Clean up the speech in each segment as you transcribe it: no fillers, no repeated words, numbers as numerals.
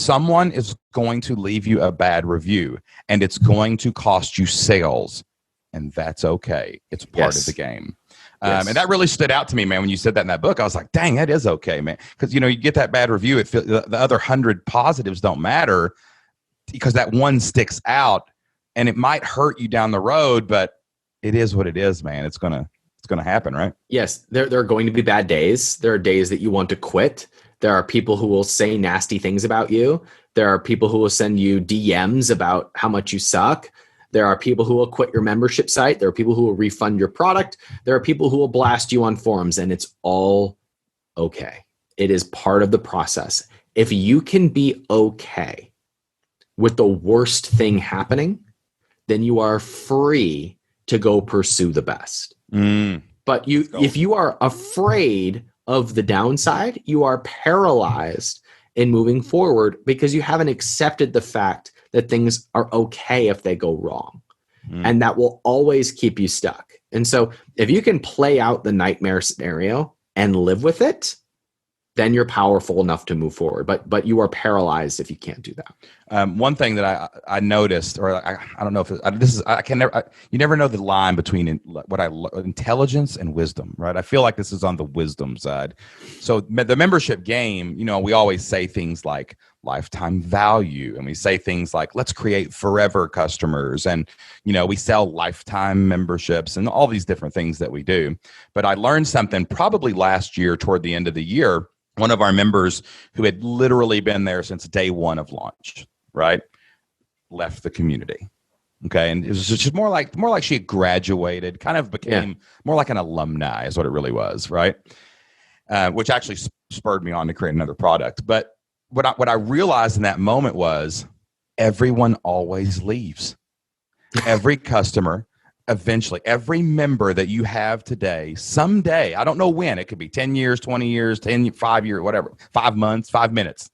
someone is going to leave you a bad review, and it's going to cost you sales, and that's okay. It's part of the game. And that really stood out to me, man. When you said that in that book, I was like, dang, that is okay, man. Because, you get that bad review. The other 100 positives don't matter because that one sticks out, and it might hurt you down the road, but it is what it is, man. It's going to happen, right? Yes. There are going to be bad days. There are days that you want to quit. There are people who will say nasty things about you. There are people who will send you DMs about how much you suck. There are people who will quit your membership site. There are people who will refund your product. There are people who will blast you on forums, and it's all okay. It is part of the process. If you can be okay with the worst thing happening, then you are free to go pursue the best. But if you are afraid of the downside, you are paralyzed in moving forward because you haven't accepted the fact that things are okay if they go wrong. And that will always keep you stuck. And so if you can play out the nightmare scenario and live with it, then you're powerful enough to move forward. But you are paralyzed if you can't do that. One thing that I noticed, or I don't know if you never know the line between intelligence and wisdom, right? I feel like this is on the wisdom side. So the membership game, we always say things like lifetime value, and we say things like let's create forever customers, and we sell lifetime memberships and all these different things that we do. But I learned something probably last year toward the end of the year. One of our members who had literally been there since day one of launch, right, left the community. Okay, and it was just more like she had graduated, kind of became more like an alumni is what it really was, right? Which actually spurred me on to create another product. But what I realized in that moment was everyone always leaves. Every customer. Eventually, every member that you have today, someday, I don't know when, it could be 10 years, 20 years, 5 years, whatever, 5 months, 5 minutes,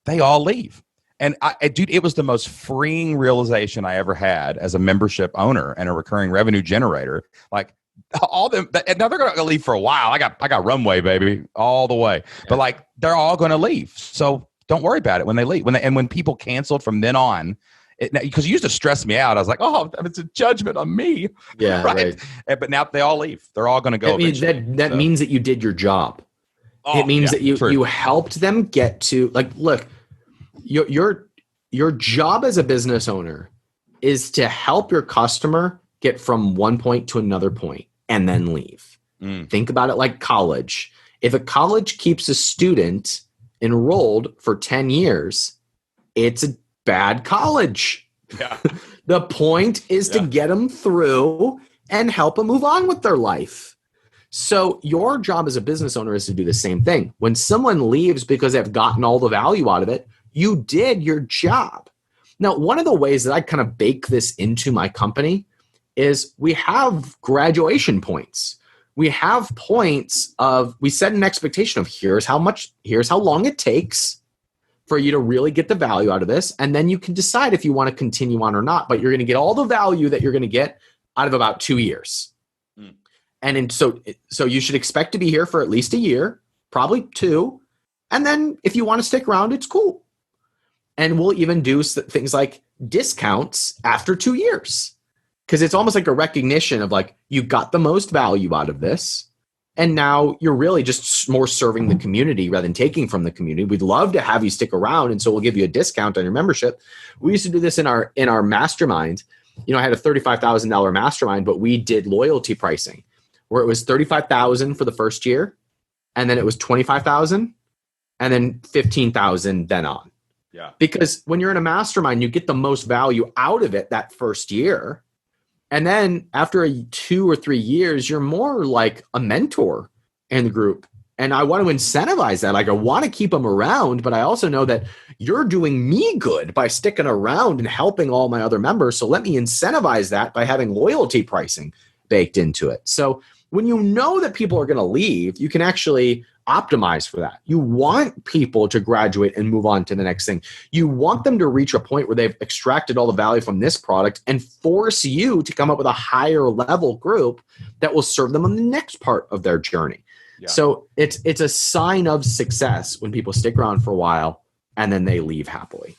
they all leave. And dude, it was the most freeing realization I ever had as a membership owner and a recurring revenue generator. Like all them, and now they're going to leave for a while. I got runway, baby, all the way. Yeah. But like, they're all going to leave. So don't worry about it when they leave. When people canceled from then on, because it used to stress me out. I was like, oh, it's a judgment on me. Yeah, right. But now they all leave. They're all going to go. That means that you did your job. It means that you helped them get to, like, look, your job as a business owner is to help your customer get from one point to another point and then leave. Think about it like college. If a college keeps a student enrolled for 10 years, it's a bad college. Yeah. The point is to get them through and help them move on with their life. So your job as a business owner is to do the same thing. When someone leaves because they've gotten all the value out of it, you did your job. Now, one of the ways that I kind of bake this into my company is we have graduation points. We have points we set an expectation of here's how long it takes for you to really get the value out of this. And then you can decide if you want to continue on or not, but you're going to get all the value that you're going to get out of about 2 years. And so you should expect to be here for at least a year, probably 2. And then if you want to stick around, it's cool. And we'll even do things like discounts after 2 years, because it's almost like a recognition of like, you got the most value out of this. And now you're really just more serving the community rather than taking from the community. We'd love to have you stick around, and so we'll give you a discount on your membership. We used to do this in our mastermind. I had a $35,000 mastermind, but we did loyalty pricing where it was $35,000 for the first year, and then it was $25,000, and then $15,000 then on. Yeah. Because when you're in a mastermind, you get the most value out of it that first year. And then after 2 or 3 years, you're more like a mentor in the group. And I want to incentivize that. Like, I want to keep them around, but I also know that you're doing me good by sticking around and helping all my other members. So let me incentivize that by having loyalty pricing baked into it. So when you know that people are going to leave, you can actually optimize for that. You want people to graduate and move on to the next thing. You want them to reach a point where they've extracted all the value from this product and force you to come up with a higher level group that will serve them on the next part of their journey. Yeah. So it's a sign of success when people stick around for a while and then they leave happily.